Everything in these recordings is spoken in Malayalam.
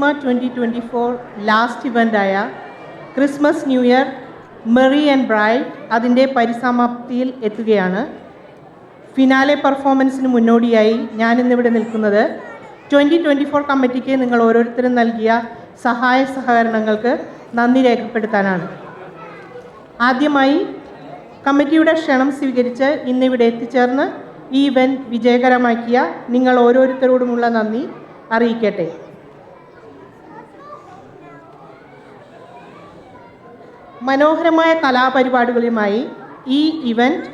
വിസ്മ 2024 ലാസ്റ്റ് ഇവൻ്റായ Christmas new year merry and bright അതിൻ്റെ പരിസമാപ്തിയിൽ എത്തുകയാണ്. ഫിനാലെ പെർഫോമൻസിന് മുന്നോടിയായി ഞാനിന്നിവിടെ നിൽക്കുന്നത് 2024 കമ്മിറ്റിക്ക് നിങ്ങൾ ഓരോരുത്തരും നൽകിയ സഹായ സഹകരണങ്ങൾക്ക് നന്ദി രേഖപ്പെടുത്താനാണ്. ആദ്യമായി കമ്മിറ്റിയുടെ ക്ഷണം സ്വീകരിച്ച് ഇന്നിവിടെ എത്തിച്ചേർന്ന് ഈ ഇവൻറ്റ് വിജയകരമാക്കിയ നിങ്ങൾ ഓരോരുത്തരോടുമുള്ള നന്ദി അറിയിക്കട്ടെ. മനോഹരമായ കലാപരിപാടികളുമായി ഈ ഇവൻറ്റ്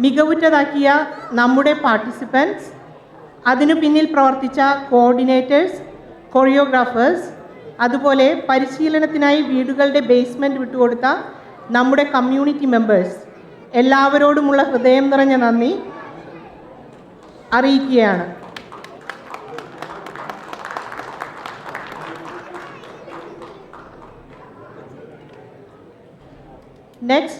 മികവുറ്റതാക്കിയ നമ്മുടെ പാർട്ടിസിപ്പൻസ്, അതിനു പിന്നിൽ പ്രവർത്തിച്ച കോർഡിനേറ്റേഴ്സ്, കൊറിയോഗ്രാഫേഴ്സ്, അതുപോലെ പരിശീലനത്തിനായി വീടുകളുടെ ബേസ്മെൻറ്റ് വിട്ടുകൊടുത്ത നമ്മുടെ കമ്മ്യൂണിറ്റി മെമ്പേഴ്സ് എല്ലാവരോടുമുള്ള ഹൃദയം നിറഞ്ഞ നന്ദി അറിയിക്കുകയാണ്. Next,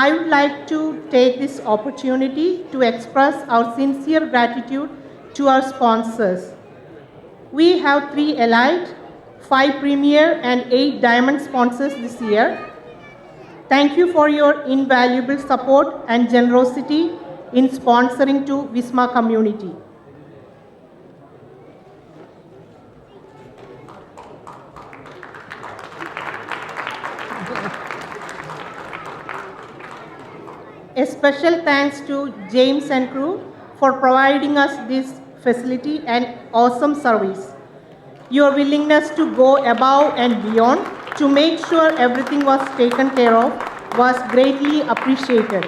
I would like to take this opportunity to express our sincere gratitude to our sponsors. We have 3 Elite, 5 Premier and 8 Diamond sponsors this year. Thank you for your invaluable support and generosity in sponsoring to Visma community. A special thanks to James and crew for providing us this facility and awesome service. Your willingness to go above and beyond to make sure everything was taken care of was greatly appreciated.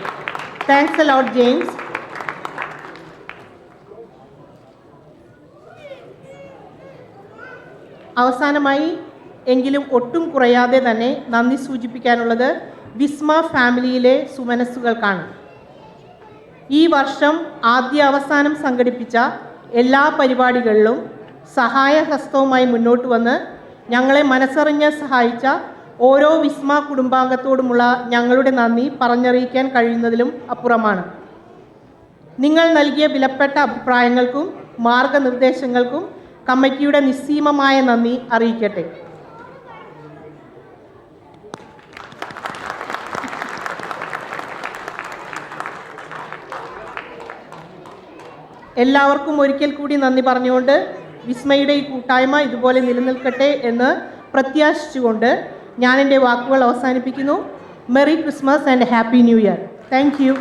Thanks a lot, James. അവസാനമായി എങ്കിലും ഒട്ടും കുറയാതെ തന്നെ നന്ദി സൂചിപ്പിക്കാനുള്ളത് വിസ്മ ഫാമിലിയിലെ സുമനസ്സുകൾക്കാണ്. ഈ വർഷം ആദ്യ അവസാനം സംഘടിപ്പിച്ച എല്ലാ പരിപാടികളിലും സഹായഹസ്തവുമായി മുന്നോട്ട് വന്ന് ഞങ്ങളെ മനസ്സറിഞ്ഞ് സഹായിച്ച ഓരോ വിസ്മ കുടുംബാംഗത്തോടുമുള്ള ഞങ്ങളുടെ നന്ദി പറഞ്ഞറിയിക്കാൻ കഴിയുന്നതിലും അപ്പുറമാണ്. നിങ്ങൾ നൽകിയ വിലപ്പെട്ട അഭിപ്രായങ്ങൾക്കും മാർഗനിർദ്ദേശങ്ങൾക്കും കമ്മിറ്റിയുടെ നിസ്സീമമായ നന്ദി അറിയിക്കട്ടെ. എല്ലാവർക്കും ഒരിക്കൽ കൂടി നന്ദി പറഞ്ഞുകൊണ്ട് വിസ്മയുടെ ഈ കൂട്ടായ്മ ഇതുപോലെ നിലനിൽക്കട്ടെ എന്ന് പ്രത്യാശിച്ചുകൊണ്ട് ഞാൻ എൻ്റെ വാക്കുകൾ അവസാനിപ്പിക്കുന്നു. Merry Christmas and happy new year. Thank you.